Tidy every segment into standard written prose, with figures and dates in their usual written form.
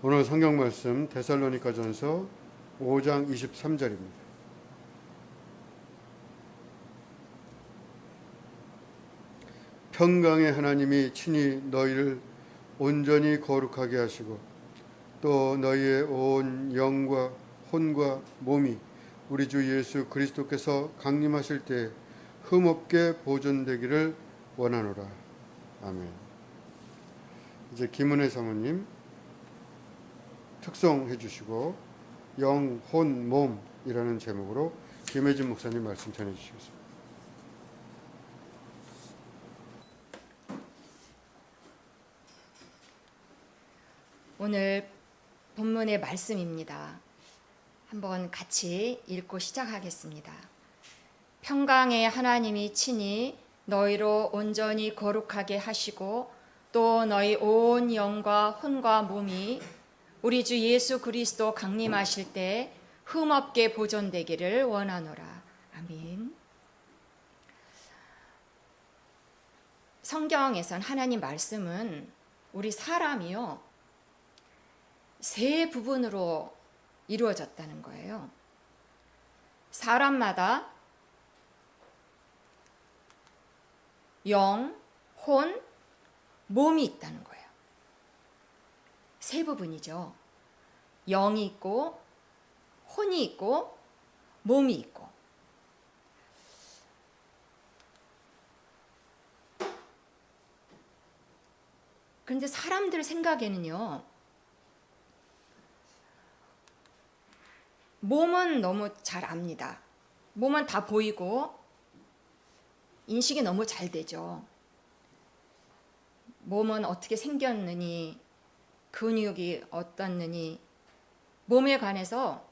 오늘 성경 말씀 데살로니가전서 5장 23절입니다. 평강의 하나님이 친히 너희를 온전히 거룩하게 하시고 또 너희의 온 영과 혼과 몸이 우리 주 예수 그리스도께서 강림하실 때 흠없게 보존되기를 원하노라. 아멘. 이제 김은혜 사모님 특송해 주시고 영, 혼, 몸이라는 제목으로 김혜진 목사님 말씀 전해 주시겠습니다. 오늘 본문의 말씀입니다. 한번 같이 읽고 시작하겠습니다. 평강의 하나님이 친히 너희로 온전히 거룩하게 하시고 또 너희 온 영과 혼과 몸이 우리 주 예수 그리스도 강림하실 때 흠없게 보존되기를 원하노라. 아멘. 성경에선 하나님 말씀은 우리 사람이요 세 부분으로 이루어졌다는 거예요. 사람마다 영, 혼, 몸이 있다는 거예요. 세 부분이죠. 영이 있고 혼이 있고 몸이 있고. 그런데 사람들 생각에는요, 몸은 너무 잘 압니다. 몸은 다 보이고 인식이 너무 잘 되죠. 몸은 어떻게 생겼느니, 근육이 어떻느니, 몸에 관해서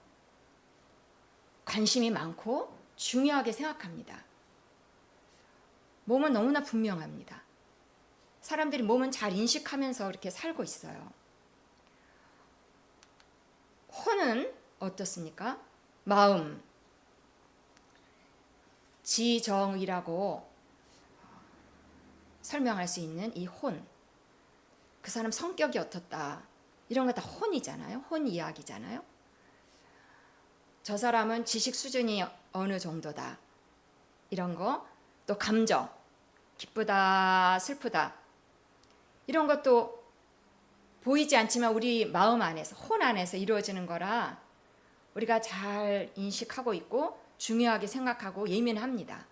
관심이 많고 중요하게 생각합니다. 몸은 너무나 분명합니다. 사람들이 몸은 잘 인식하면서 이렇게 살고 있어요. 혼은 어떻습니까? 마음, 지정이라고 설명할 수 있는 이 혼, 그 사람 성격이 어떻다, 이런 거 다 혼이잖아요. 혼 이야기잖아요. 저 사람은 지식 수준이 어느 정도다, 이런 거, 또 감정, 기쁘다, 슬프다, 이런 것도 보이지 않지만 우리 마음 안에서, 혼 안에서 이루어지는 거라 우리가 잘 인식하고 있고 중요하게 생각하고 예민합니다.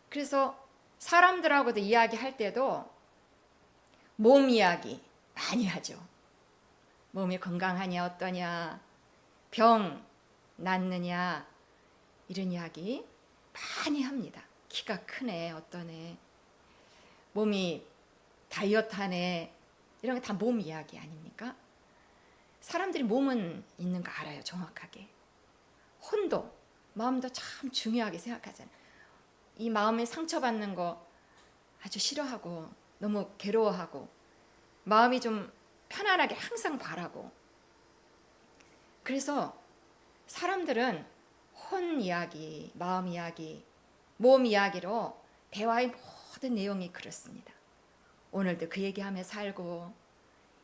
그래서 사람들하고도 이야기할 때도 몸 이야기 많이 하죠. 몸이 건강하냐, 어떠냐, 병 낫느냐, 이런 이야기 많이 합니다. 키가 크네, 어떠네, 몸이 다이어트하네, 이런 거 다 몸 이야기 아닙니까? 사람들이 몸은 있는 거 알아요, 정확하게. 혼도, 마음도 참 중요하게 생각하잖아요. 이 마음에 상처받는 거 아주 싫어하고 너무 괴로워하고 마음이 좀 편안하게 항상 바라고. 그래서 사람들은 혼 이야기, 마음 이야기, 몸 이야기로 대화의 모든 내용이 그렇습니다. 오늘도 그 얘기하며 살고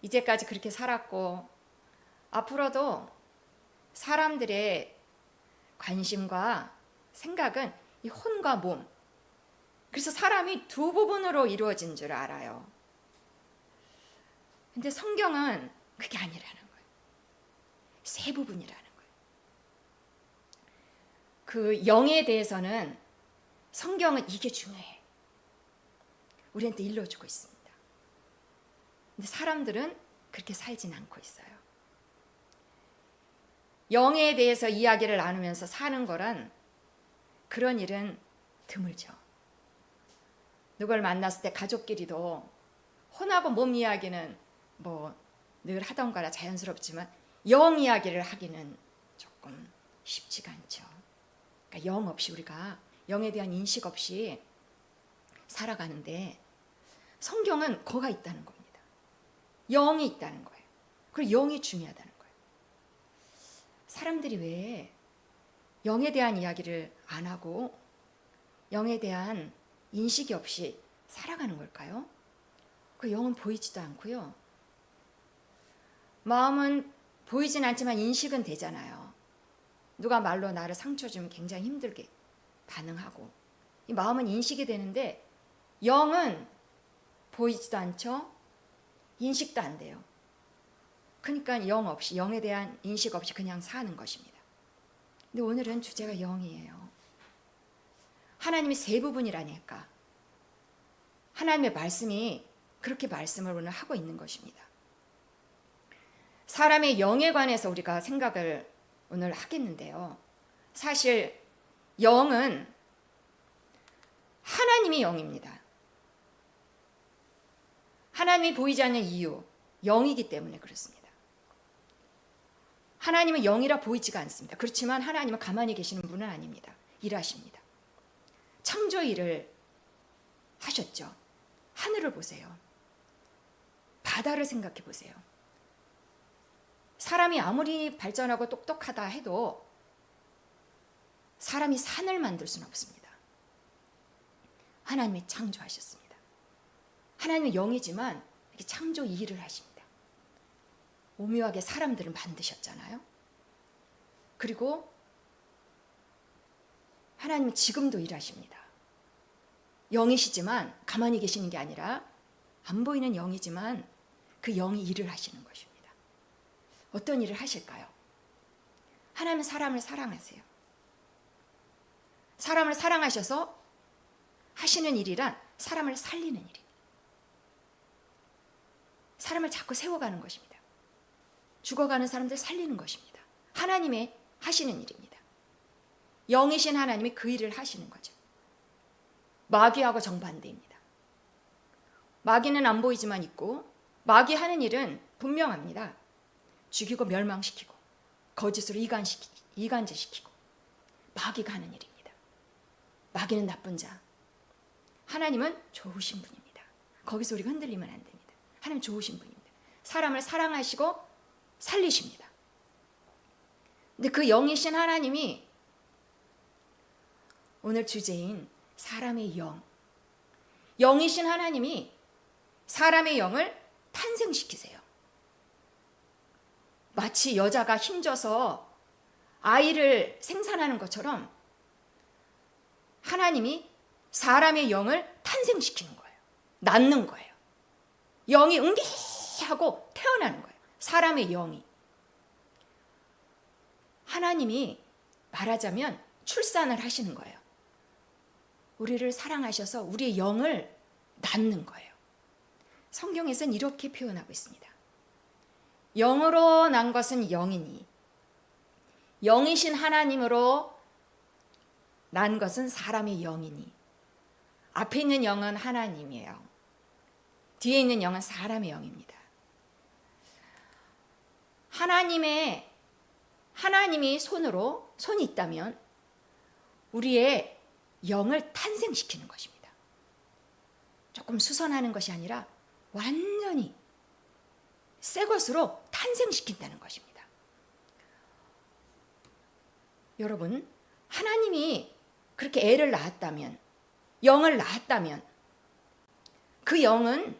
이제까지 그렇게 살았고 앞으로도 사람들의 관심과 생각은 이 혼과 몸, 그래서 사람이 두 부분으로 이루어진 줄 알아요. 근데 성경은 그게 아니라는 거예요. 세 부분이라는 거예요. 그 영에 대해서는 성경은 이게 중요해, 우리한테 일러주고 있습니다. 근데 사람들은 그렇게 살진 않고 있어요. 영에 대해서 이야기를 나누면서 사는 거란 그런 일은 드물죠. 누굴 만났을 때 가족끼리도 혼하고 몸 이야기는 뭐 늘 하던 거라 자연스럽지만 영 이야기를 하기는 조금 쉽지가 않죠. 그러니까 영 없이, 우리가 영에 대한 인식 없이 살아가는데 성경은 거가 있다는 겁니다. 영이 있다는 거예요. 그리고 영이 중요하다는 거예요. 사람들이 왜 영에 대한 이야기를 안 하고 영에 대한 인식이 없이 살아가는 걸까요? 그 영은 보이지도 않고요. 마음은 보이진 않지만 인식은 되잖아요. 누가 말로 나를 상처 주면 굉장히 힘들게 반응하고, 이 마음은 인식이 되는데 영은 보이지도 않죠. 인식도 안 돼요. 그러니까 영 없이, 영에 대한 인식 없이 그냥 사는 것입니다. 근데 오늘은 주제가 영이에요. 하나님이 세 부분이라니까. 하나님의 말씀이 그렇게 말씀을 오늘 하고 있는 것입니다. 사람의 영에 관해서 우리가 생각을 오늘 하겠는데요. 사실 영은 하나님이 영입니다. 하나님이 보이지 않는 이유, 영이기 때문에 그렇습니다. 하나님은 영이라 보이지가 않습니다. 그렇지만 하나님은 가만히 계시는 분은 아닙니다. 일하십니다. 창조 일을 하셨죠. 하늘을 보세요. 바다를 생각해 보세요. 사람이 아무리 발전하고 똑똑하다 해도 사람이 산을 만들 수는 없습니다. 하나님이 창조하셨습니다. 하나님은 영이지만 이렇게 창조 일을 하십니다. 오묘하게 사람들을 만드셨잖아요. 그리고 하나님은 지금도 일하십니다. 영이시지만 가만히 계시는 게 아니라 안 보이는 영이지만 그 영이 일을 하시는 것입니다. 어떤 일을 하실까요? 하나님은 사람을 사랑하세요. 사람을 사랑하셔서 하시는 일이란 사람을 살리는 일입니다. 사람을 자꾸 세워가는 것입니다. 죽어가는 사람들 살리는 것입니다. 하나님의 하시는 일입니다. 영이신 하나님이 그 일을 하시는 거죠. 마귀하고 정반대입니다. 마귀는 안 보이지만 있고, 마귀 하는 일은 분명합니다. 죽이고 멸망시키고 거짓으로 이간질시키고 마귀가 하는 일입니다. 마귀는 나쁜 자, 하나님은 좋으신 분입니다. 거기서 우리가 흔들리면 안 됩니다. 하나님 좋으신 분입니다. 사람을 사랑하시고 살리십니다. 근데 그 영이신 하나님이 오늘 주제인 사람의 영, 영이신 하나님이 사람의 영을 탄생시키세요. 마치 여자가 힘줘서 아이를 생산하는 것처럼 하나님이 사람의 영을 탄생시키는 거예요. 낳는 거예요. 영이 응기하고 태어나는 거예요. 사람의 영이. 하나님이 말하자면 출산을 하시는 거예요. 우리를 사랑하셔서 우리의 영을 낳는 거예요. 성경에서는 이렇게 표현하고 있습니다. 영으로 난 것은 영이니 영이신 하나님으로 난 것은 사람의 영이니. 앞에 있는 영은 하나님이에요. 뒤에 있는 영은 사람의 영입니다. 하나님이 손이 있다면 우리의 영을 탄생시키는 것입니다. 조금 수선하는 것이 아니라 완전히 새 것으로 탄생시킨다는 것입니다. 여러분, 하나님이 그렇게 애를 낳았다면, 영을 낳았다면 그 영은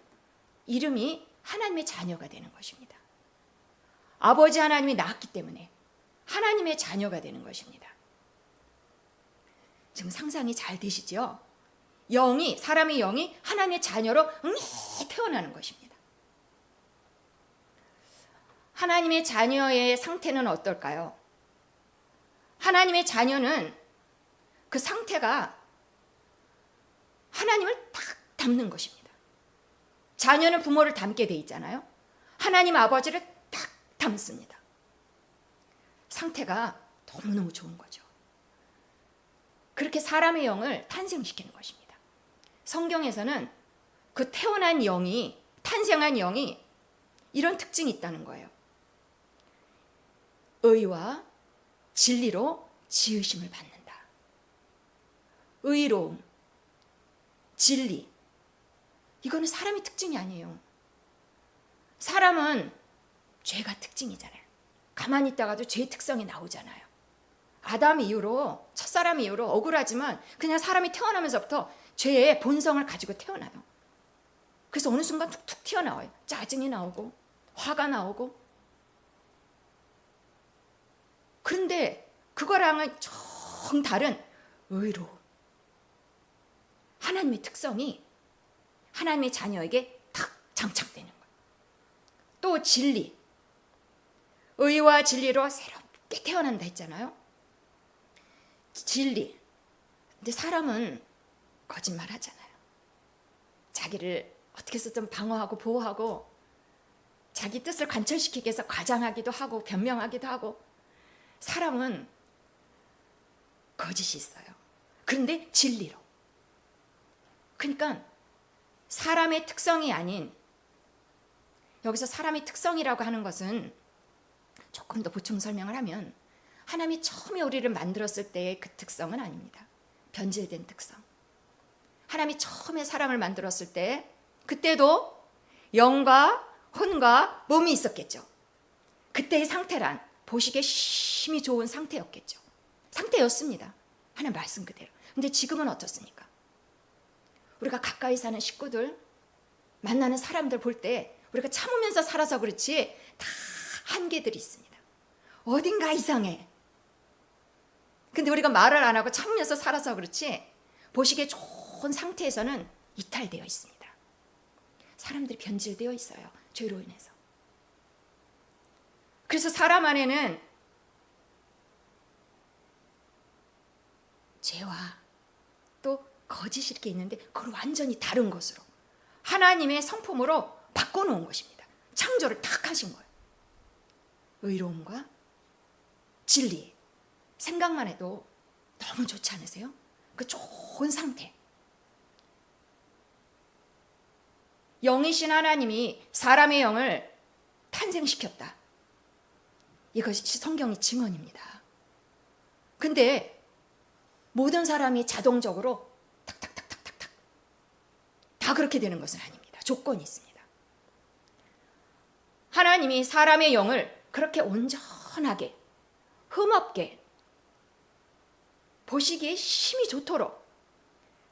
이름이 하나님의 자녀가 되는 것입니다. 아버지 하나님이 낳았기 때문에 하나님의 자녀가 되는 것입니다. 지금 상상이 잘 되시죠? 사람의 영이 하나님의 자녀로 태어나는 것입니다. 하나님의 자녀의 상태는 어떨까요? 하나님의 자녀는 그 상태가 하나님을 딱 닮는 것입니다. 자녀는 부모를 닮게 돼 있잖아요. 하나님 아버지를 딱 닮습니다. 상태가 너무너무 좋은 거죠. 그렇게 사람의 영을 탄생시키는 것입니다. 성경에서는 그 태어난 영이, 탄생한 영이 이런 특징이 있다는 거예요. 의와 진리로 지으심을 받는다. 의로움, 진리. 이거는 사람의 특징이 아니에요. 사람은 죄가 특징이잖아요. 가만히 있다가도 죄의 특성이 나오잖아요. 아담 이후로, 첫사람 이후로 억울하지만 그냥 사람이 태어나면서부터 죄의 본성을 가지고 태어나요. 그래서 어느 순간 툭툭 튀어나와요. 짜증이 나오고 화가 나오고 그런데 그거랑은 정 다른 의로움. 하나님의 특성이 하나님의 자녀에게 탁 장착되는 거예요. 또 진리. 의와 진리로 새롭게 태어난다 했잖아요. 진리. 근데 사람은 거짓말 하잖아요. 자기를 어떻게 해서 좀 방어하고 보호하고 자기 뜻을 관철시키기 위해서 과장하기도 하고 변명하기도 하고 사람은 거짓이 있어요. 그런데 진리로. 그러니까 사람의 특성이 아닌 여기서 사람의 특성이라고 하는 것은 조금 더 보충 설명을 하면 하나님이 처음에 우리를 만들었을 때의 그 특성은 아닙니다. 변질된 특성. 하나님이 처음에 사람을 만들었을 때 그때도 영과 혼과 몸이 있었겠죠. 그때의 상태란 보시기에 심히 좋은 상태였겠죠. 상태였습니다. 하나님 말씀 그대로. 근데 지금은 어떻습니까? 우리가 가까이 사는 식구들, 만나는 사람들 볼 때 우리가 참으면서 살아서 그렇지 다 한계들이 있습니다. 어딘가 이상해. 근데 우리가 말을 안 하고 참으면서 살아서 그렇지 보시기에 좋은 상태에서는 이탈되어 있습니다. 사람들이 변질되어 있어요. 죄로 인해서. 그래서 사람 안에는 죄와 또 거짓이 이렇게 있는데 그걸 완전히 다른 것으로 하나님의 성품으로 바꿔놓은 것입니다. 창조를 탁 하신 거예요. 의로움과 진리. 생각만 해도 너무 좋지 않으세요? 그 좋은 상태. 영이신 하나님이 사람의 영을 탄생시켰다. 이것이 성경의 증언입니다. 근데 모든 사람이 자동적으로 탁탁탁탁탁탁 다 그렇게 되는 것은 아닙니다. 조건이 있습니다. 하나님이 사람의 영을 그렇게 온전하게 흠없게 보시기에 심히 좋도록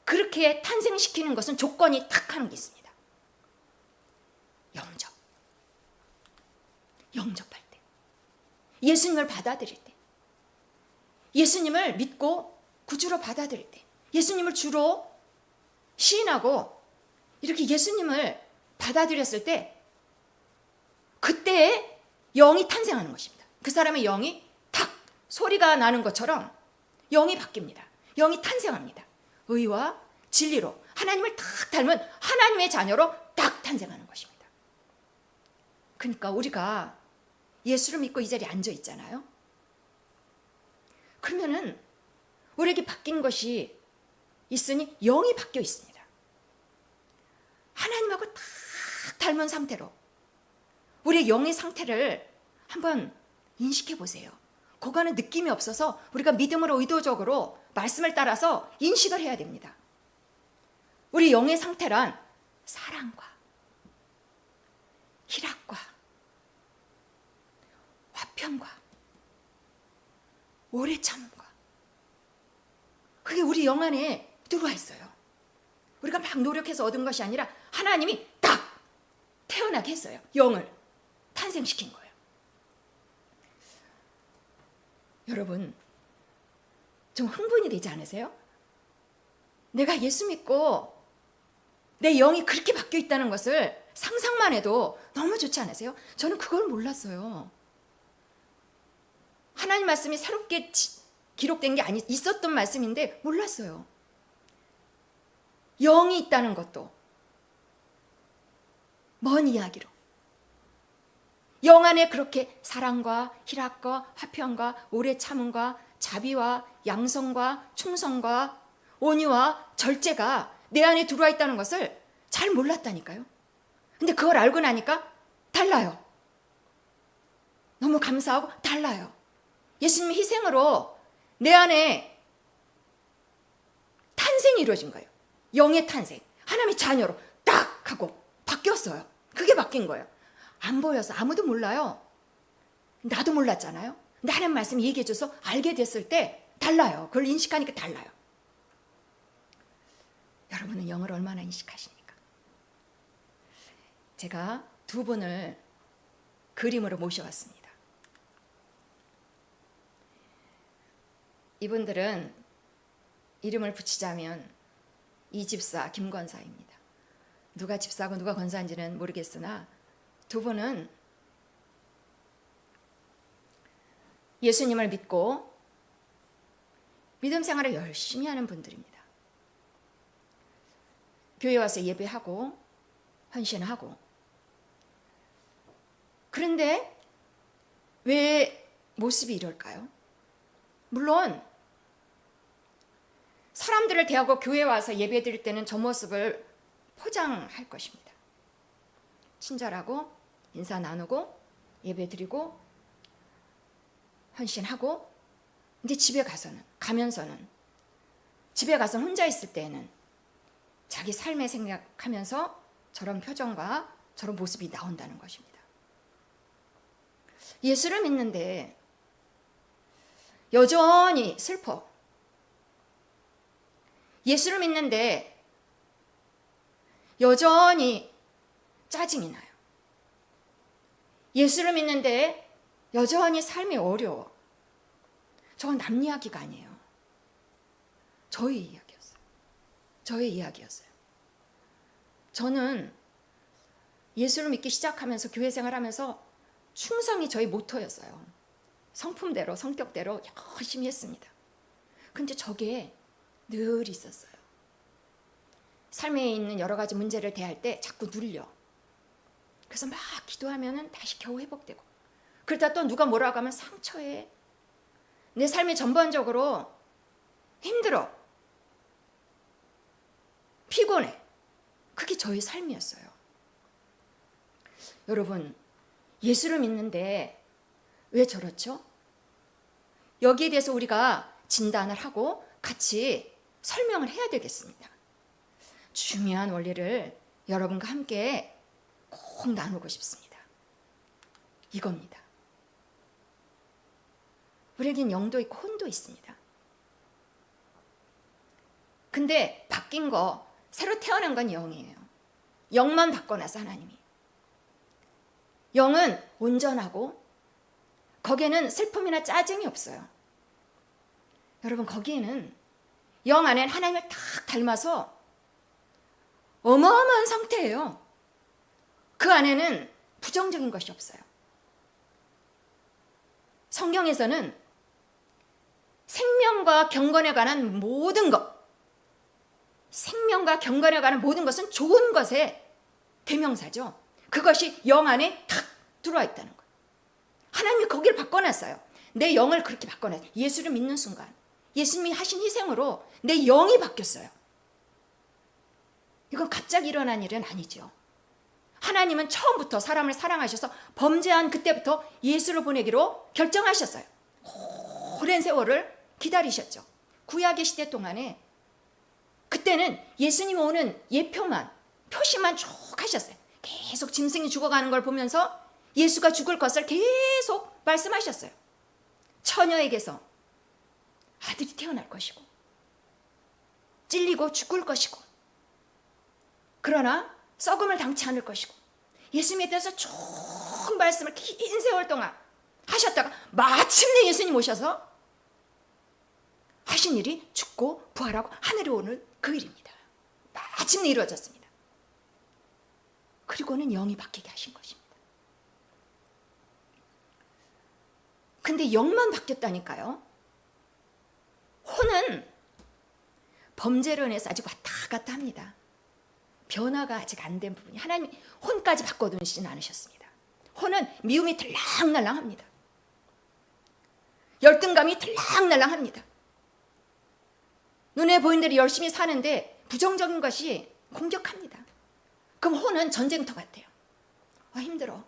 그렇게 탄생시키는 것은 조건이 탁 하는 게 있습니다. 영접할 때, 예수님을 받아들일 때, 예수님을 믿고 구주로 받아들일 때, 예수님을 주로 시인하고 이렇게 예수님을 받아들였을 때 그때에 영이 탄생하는 것입니다. 그 사람의 영이 탁 소리가 나는 것처럼 영이 바뀝니다. 영이 탄생합니다. 의와 진리로 하나님을 탁 닮은 하나님의 자녀로 딱 탄생하는 것입니다. 그러니까 우리가 예수를 믿고 이 자리에 앉아 있잖아요. 그러면은 우리에게 바뀐 것이 있으니 영이 바뀌어 있습니다. 하나님하고 딱 닮은 상태로 우리의 영의 상태를 한번 인식해 보세요. 그거는 느낌이 없어서 우리가 믿음으로 의도적으로 말씀을 따라서 인식을 해야 됩니다. 우리 영의 상태란 사랑과 희락과 화평과 오래 참음과 그게 우리 영 안에 들어와 있어요. 우리가 막 노력해서 얻은 것이 아니라 하나님이 딱 태어나게 했어요. 영을 탄생시킨 거예요. 여러분 좀 흥분이 되지 않으세요? 내가 예수 믿고 내 영이 그렇게 바뀌어 있다는 것을 상상만 해도 너무 좋지 않으세요? 저는 그걸 몰랐어요. 하나님 말씀이 새롭게 기록된 게 아니 있었던 말씀인데 몰랐어요. 영이 있다는 것도 먼 이야기로 영 안에 그렇게 사랑과 희락과 화평과 오래 참음과 자비와 양성과 충성과 온유와 절제가 내 안에 들어와 있다는 것을 잘 몰랐다니까요. 근데 그걸 알고 나니까 달라요. 너무 감사하고 달라요. 예수님의 희생으로 내 안에 탄생이 이루어진 거예요. 영의 탄생. 하나님의 자녀로 딱 하고 바뀌었어요. 그게 바뀐 거예요. 안 보여서 아무도 몰라요. 나도 몰랐잖아요. 근데 하나님 말씀 얘기해줘서 알게 됐을 때 달라요. 그걸 인식하니까 달라요. 여러분은 영을 얼마나 인식하십니까? 제가 두 분을 그림으로 모셔왔습니다. 이분들은 이름을 붙이자면 이집사 김권사입니다. 누가 집사고 누가 권사인지는 모르겠으나 두 분은 예수님을 믿고 믿음 생활을 열심히 하는 분들입니다. 교회 와서 예배하고 헌신하고. 그런데 왜 모습이 이럴까요? 물론 사람들을 대하고 교회 와서 예배 드릴 때는 저 모습을 포장할 것입니다. 친절하고 인사 나누고 예배 드리고 헌신하고. 근데 집에 가면서는 집에 가서 혼자 있을 때에는 자기 삶의 생각하면서 저런 표정과 저런 모습이 나온다는 것입니다. 예수를 믿는데 여전히 슬퍼. 예수를 믿는데 여전히 짜증이 나요. 예수를 믿는데 여전히 삶이 어려워. 저건 남 이야기가 아니에요. 저의 이야기였어요. 저의 이야기였어요. 저는 예수를 믿기 시작하면서 교회 생활하면서 충성이 저희 모토였어요. 성품대로 성격대로 열심히 했습니다. 근데 저게 늘 있었어요. 삶에 있는 여러 가지 문제를 대할 때 자꾸 눌려. 그래서 막 기도하면은 다시 겨우 회복되고, 그러다 또 누가 뭐라고 하면 상처에 내 삶이 전반적으로 힘들어, 피곤해. 그게 저의 삶이었어요. 여러분, 예수를 믿는데 왜 저렇죠? 여기에 대해서 우리가 진단을 하고 같이 설명을 해야 되겠습니다. 중요한 원리를 여러분과 함께 꼭 나누고 싶습니다. 이겁니다. 우리에겐 영도 있고 혼도 있습니다. 근데 바뀐 거, 새로 태어난 건 영이에요. 영만 바꿔놨어, 하나님이. 영은 온전하고 거기에는 슬픔이나 짜증이 없어요. 여러분, 거기에는 영 안에는 하나님을 딱 닮아서 어마어마한 상태예요. 그 안에는 부정적인 것이 없어요. 성경에서는 생명과 경건에 관한 모든 것, 생명과 경건에 관한 모든 것은 좋은 것의 대명사죠. 그것이 영 안에 탁 들어와 있다는 거예요. 하나님이 거기를 바꿔놨어요. 내 영을 그렇게 바꿔놨어요. 예수를 믿는 순간 예수님이 하신 희생으로 내 영이 바뀌었어요. 이건 갑자기 일어난 일은 아니죠. 하나님은 처음부터 사람을 사랑하셔서 범죄한 그때부터 예수를 보내기로 결정하셨어요. 오랜 세월을 기다리셨죠. 구약의 시대 동안에 그때는 예수님 오는 예표만, 표시만 쭉 하셨어요. 계속 짐승이 죽어가는 걸 보면서 예수가 죽을 것을 계속 말씀하셨어요. 처녀에게서 아들이 태어날 것이고 찔리고 죽을 것이고 그러나 썩음을 당치 않을 것이고, 예수님에 대해서 쭉 말씀을 긴 세월 동안 하셨다가 마침내 예수님 오셔서 하신 일이 죽고 부활하고 하늘에 오는 그 일입니다. 마침내 이루어졌습니다. 그리고는 영이 바뀌게 하신 것입니다. 근데 영만 바뀌었다니까요. 혼은 범죄로 인해서 아직 왔다 갔다 합니다. 변화가 아직 안 된 부분이, 하나님 혼까지 바꿔두시진 않으셨습니다. 혼은 미움이 들락날락합니다. 열등감이 들락날락합니다. 눈에 보이는 대로 열심히 사는데 부정적인 것이 공격합니다. 그럼 혼은 전쟁터 같아요. 힘들어.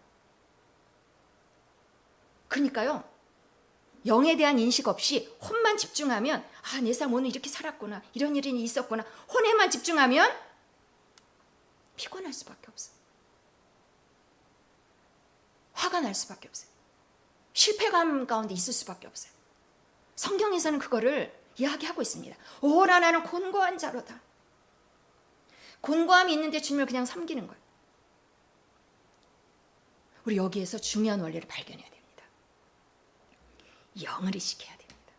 그러니까요, 영에 대한 인식 없이 혼만 집중하면, 내 삶 오늘 이렇게 살았구나, 이런 일이 있었구나, 혼에만 집중하면 피곤할 수밖에 없어요. 화가 날 수밖에 없어요. 실패감 가운데 있을 수밖에 없어요. 성경에서는 그거를 이야기하고 있습니다. 오라 나는 곤고한 자로다. 곤고함이 있는데 주님을 그냥 섬기는 거예요. 우리 여기에서 중요한 원리를 발견해야 됩니다. 영을 의식해야 됩니다.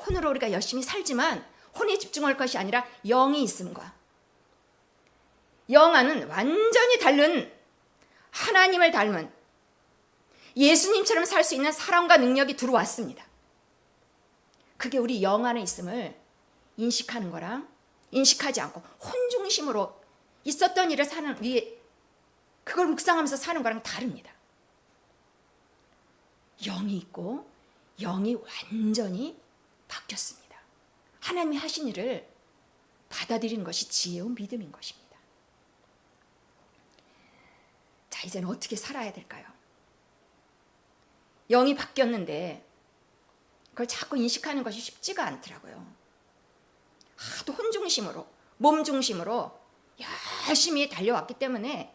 혼으로 우리가 열심히 살지만 혼에 집중할 것이 아니라 영이 있음과 영 안은 완전히 다른 하나님을 닮은 예수님처럼 살 수 있는 사랑과 능력이 들어왔습니다. 그게 우리 영 안에 있음을 인식하는 거랑 인식하지 않고 혼중심으로 있었던 일을 사는 그걸 묵상하면서 사는 거랑 다릅니다. 영이 있고 영이 완전히 바뀌었습니다. 하나님이 하신 일을 받아들이는 것이 지혜로운 믿음인 것입니다. 자, 이제는 어떻게 살아야 될까요? 영이 바뀌었는데 그걸 자꾸 인식하는 것이 쉽지가 않더라고요. 하도 혼중심으로, 몸 중심으로 열심히 달려왔기 때문에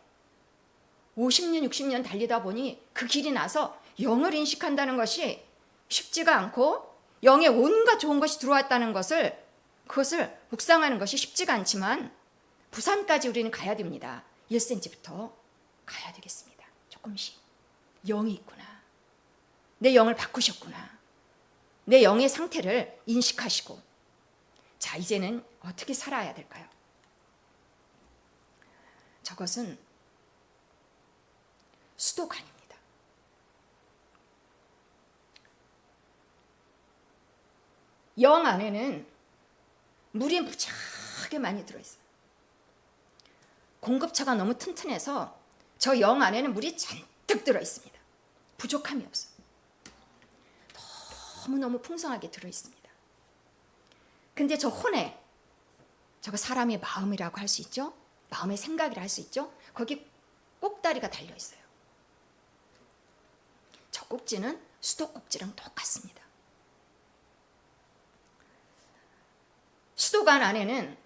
50년, 60년 달리다 보니 그 길이 나서 영을 인식한다는 것이 쉽지가 않고 영에 온갖 좋은 것이 들어왔다는 그것을 묵상하는 것이 쉽지가 않지만 부산까지 우리는 가야 됩니다. 1cm부터 가야 되겠습니다. 조금씩. 영이 있구나. 내 영을 바꾸셨구나. 내 영의 상태를 인식하시고 자, 이제는 어떻게 살아야 될까요? 저것은 수도관입니다. 영 안에는 물이 무지하게 많이 들어있어요. 공급처가 너무 튼튼해서 저 영 안에는 물이 잔뜩 들어있습니다. 부족함이 없어요. 너무너무 풍성하게 들어있습니다. 근데 저 혼에 저거 사람의 마음이라고 할 수 있죠? 마음의 생각이라 할 수 있죠? 거기 꼭다리가 달려있어요. 저 꼭지는 수도꼭지랑 똑같습니다. 수도관 안에는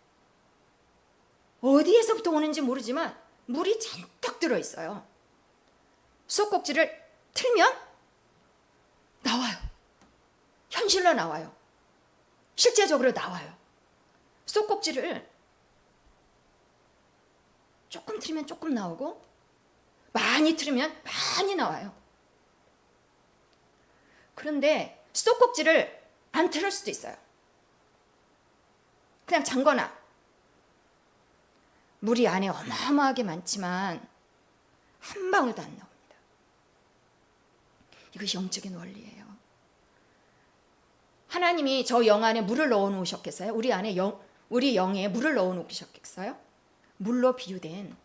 어디에서부터 오는지 모르지만 물이 잔뜩 들어있어요. 수도꼭지를 틀면 나와요. 현실로 나와요. 실제적으로 나와요. 수도꼭지를 조금 틀면 조금 나오고 많이 틀면 많이 나와요. 그런데 수도꼭지를 안 틀을 수도 있어요. 그냥 잠거나 물이 안에 어마어마하게 많지만 한 방울도 안 나옵니다. 이것이 영적인 원리예요. 하나님이 저 영 안에 물을 넣어 놓으셨겠어요? 우리 영에 물을 넣어 놓으셨겠어요? 물로 비유된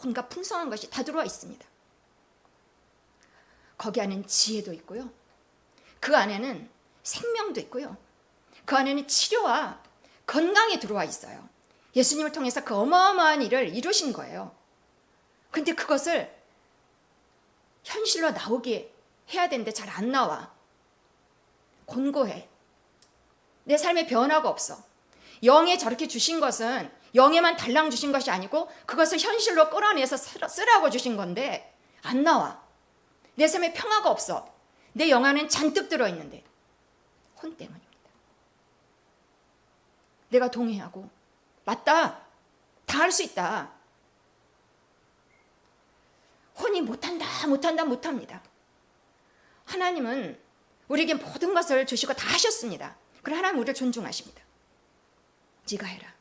온갖 풍성한 것이 다 들어와 있습니다. 거기 안에는 지혜도 있고요. 그 안에는 생명도 있고요. 그 안에는 치료와 건강이 들어와 있어요. 예수님을 통해서 그 어마어마한 일을 이루신 거예요. 근데 그것을 현실로 나오게 해야 되는데 잘 안 나와. 곤고해. 내 삶에 변화가 없어. 영에 저렇게 주신 것은 영에만 달랑 주신 것이 아니고 그것을 현실로 끌어내서 쓰라고 주신 건데 안 나와. 내 삶에 평화가 없어. 내 영 안에는 잔뜩 들어있는데 혼 때문입니다. 내가 동의하고 맞다. 다 할 수 있다. 혼이 못합니다. 하나님은 우리에게 모든 것을 주시고 다 하셨습니다. 그러나 하나님 우리를 존중하십니다. 네가 해라.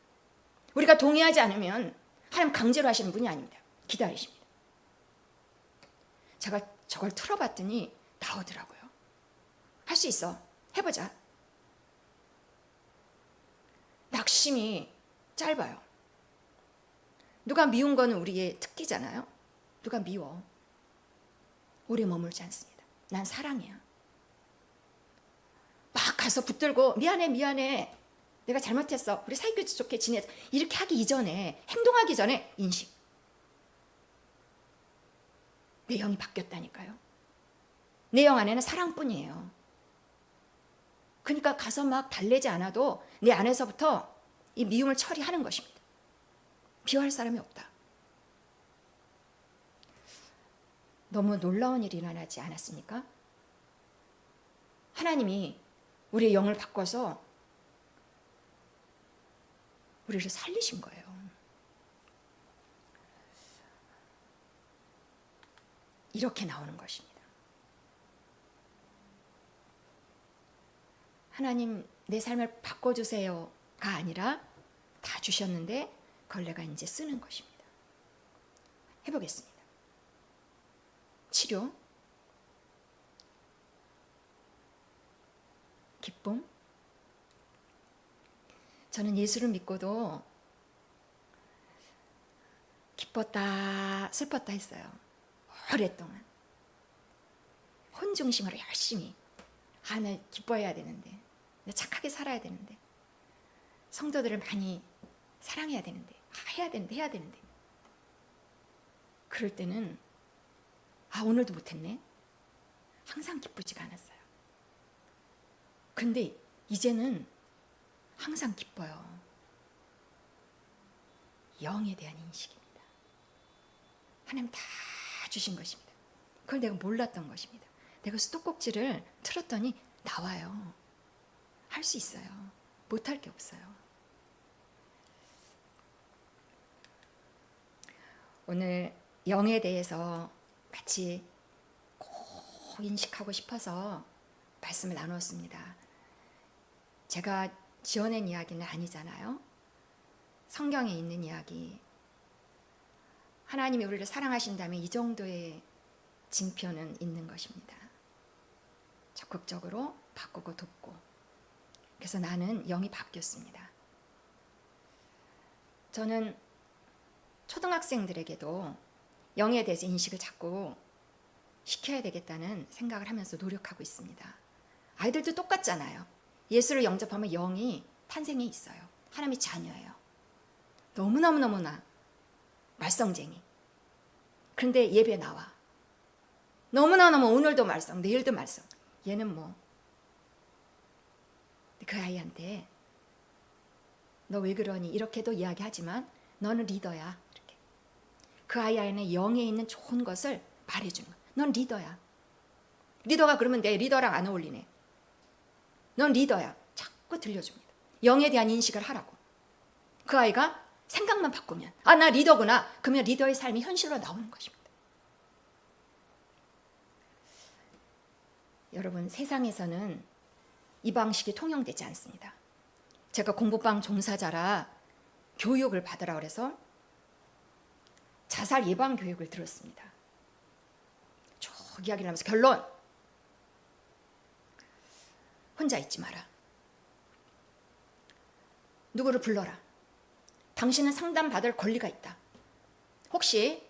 우리가 동의하지 않으면 하나님 강제로 하시는 분이 아닙니다. 기다리십니다. 제가 저걸 틀어봤더니 나오더라고요. 할 수 있어. 해보자. 낙심이 짧아요. 누가 미운 거는 우리의 특기잖아요. 누가 미워. 오래 머물지 않습니다. 난 사랑이야. 막 가서 붙들고 미안해. 내가 잘못했어. 우리 사이좋게 좋게 지내자. 이렇게 하기 이전에, 행동하기 전에 인식. 내 영이 바뀌었다니까요. 내 영 안에는 사랑뿐이에요. 그러니까 가서 막 달래지 않아도 내 안에서부터 이 미움을 처리하는 것입니다. 비워할 사람이 없다. 너무 놀라운 일이 일어나지 않았습니까? 하나님이 우리의 영을 바꿔서 우리를 살리신 거예요. 이렇게 나오는 것입니다. 하나님 내 삶을 바꿔주세요가 아니라 다 주셨는데 그걸 내가 이제 쓰는 것입니다. 해보겠습니다. 치료, 기쁨. 저는 예수를 믿고도 기뻤다 슬펐다 했어요. 오랫동안 혼중심으로 열심히 나 기뻐해야 되는데, 나 착하게 살아야 되는데, 성도들을 많이 사랑해야 되는데, 해야 되는데 그럴 때는 오늘도 못했네. 항상 기쁘지가 않았어요. 근데 이제는 항상 기뻐요. 영에 대한 인식입니다. 하나님 다 주신 것입니다. 그걸 내가 몰랐던 것입니다. 내가 수도꼭지를 틀었더니 나와요. 할 수 있어요. 못할 게 없어요. 오늘 영에 대해서 같이 꼭 인식하고 싶어서 말씀을 나누었습니다. 제가 지어낸 이야기는 아니잖아요. 성경에 있는 이야기. 하나님이 우리를 사랑하신다면 이 정도의 징표는 있는 것입니다. 적극적으로 바꾸고 돕고. 그래서 나는 영이 바뀌었습니다. 저는 초등학생들에게도 영에 대해서 인식을 자꾸 시켜야 되겠다는 생각을 하면서 노력하고 있습니다. 아이들도 똑같잖아요. 예수를 영접하면 영이 탄생해 있어요. 하나님의 자녀예요. 너무나 말썽쟁이. 그런데 예배 나와. 너무나 오늘도 말썽, 내일도 말썽. 얘는 그 아이한테 너 왜 그러니? 이렇게도 이야기하지만 너는 리더야. 이렇게. 그 아이 안에 영에 있는 좋은 것을 말해주는 거야. 넌 리더야. 리더가 그러면 내 리더랑 안 어울리네. 넌 리더야. 자꾸 들려줍니다. 영에 대한 인식을 하라고. 그 아이가 생각만 바꾸면 나 리더구나. 그러면 리더의 삶이 현실로 나오는 것입니다. 여러분, 세상에서는 이 방식이 통용되지 않습니다. 제가 공부방 종사자라 교육을 받으라 그래서 자살 예방 교육을 들었습니다. 쭉 이야기를 하면서 결론, 혼자 있지 마라. 누구를 불러라. 당신은 상담받을 권리가 있다. 혹시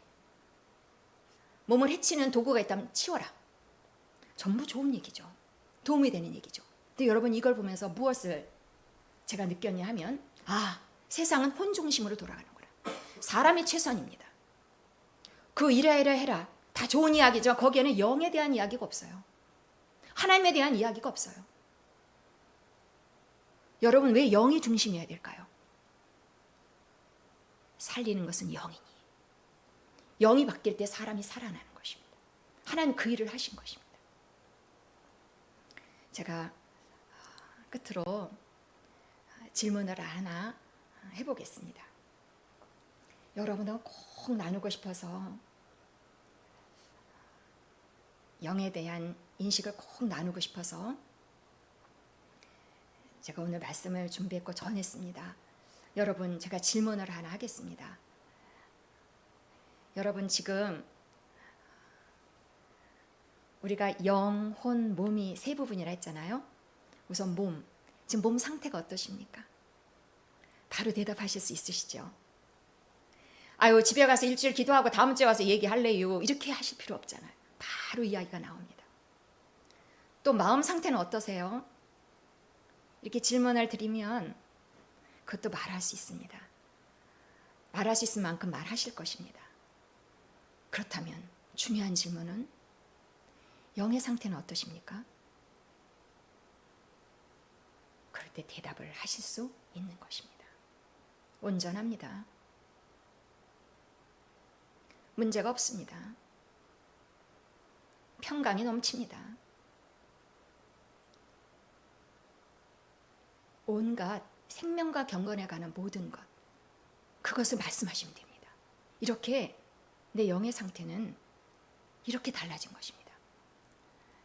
몸을 해치는 도구가 있다면 치워라. 전부 좋은 얘기죠. 도움이 되는 얘기죠. 근데 여러분, 이걸 보면서 무엇을 제가 느꼈냐 하면 세상은 혼중심으로 돌아가는 거라. 사람이 최선입니다. 그 이래 해라. 다 좋은 이야기죠. 거기에는 영에 대한 이야기가 없어요. 하나님에 대한 이야기가 없어요. 여러분, 왜 영이 중심이어야 될까요? 살리는 것은 영이니. 영이 바뀔 때 사람이 살아나는 것입니다. 하나님 그 일을 하신 것입니다. 제가 끝으로 질문을 하나 해보겠습니다. 여러분하고 꼭 나누고 싶어서 영에 대한 인식을 꼭 나누고 싶어서 제가 오늘 말씀을 준비했고 전했습니다. 여러분, 제가 질문을 하나 하겠습니다. 여러분, 지금 우리가 영, 혼, 몸이 세 부분이라 했잖아요. 우선 몸, 지금 몸 상태가 어떠십니까? 바로 대답하실 수 있으시죠? 집에 가서 일주일 기도하고 다음 주에 와서 얘기할래요. 이렇게 하실 필요 없잖아요. 바로 이야기가 나옵니다. 또 마음 상태는 어떠세요? 이렇게 질문을 드리면 그것도 말할 수 있습니다. 말할 수 있을 만큼 말하실 것입니다. 그렇다면 중요한 질문은 영의 상태는 어떠십니까? 그럴 때 대답을 하실 수 있는 것입니다. 온전합니다. 문제가 없습니다. 평강이 넘칩니다. 온갖 생명과 경건에 관한 모든 것, 그것을 말씀하시면 됩니다. 이렇게 내 영의 상태는 이렇게 달라진 것입니다.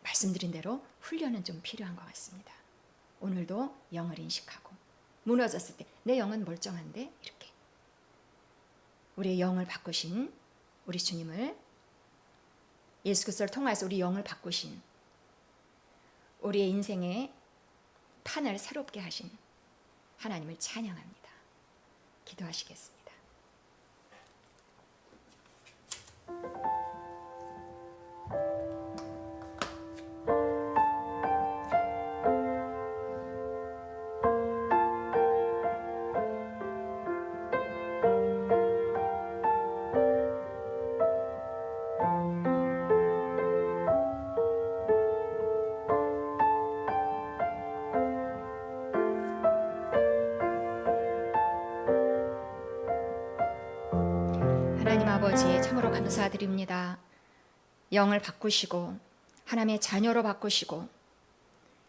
말씀드린 대로 훈련은 좀 필요한 것 같습니다. 오늘도 영을 인식하고 무너졌을 때 내 영은 멀쩡한데 이렇게 우리의 영을 바꾸신 우리 주님을 예수 그리스도를 통해서 우리 영을 바꾸신 우리의 인생의 판을 새롭게 하신 하나님을 찬양합니다. 기도하시겠습니다. 하나님 아버지 참으로 감사드립니다. 영을 바꾸시고 하나님의 자녀로 바꾸시고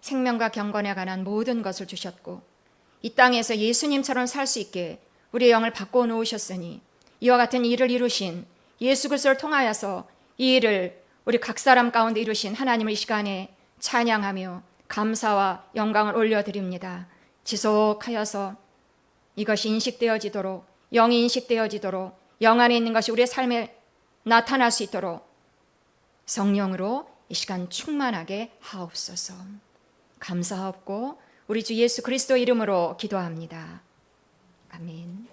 생명과 경건에 관한 모든 것을 주셨고 이 땅에서 예수님처럼 살 수 있게 우리의 영을 바꿔 놓으셨으니 이와 같은 일을 이루신 예수 그리스도를 통하여서 이 일을 우리 각 사람 가운데 이루신 하나님을 이 시간에 찬양하며 감사와 영광을 올려드립니다. 지속하여서 이것이 인식되어지도록 영이 인식되어지도록 영 안에 있는 것이 우리의 삶에 나타날 수 있도록 성령으로 이 시간 충만하게 하옵소서. 감사하옵고 우리 주 예수 그리스도 이름으로 기도합니다. 아멘.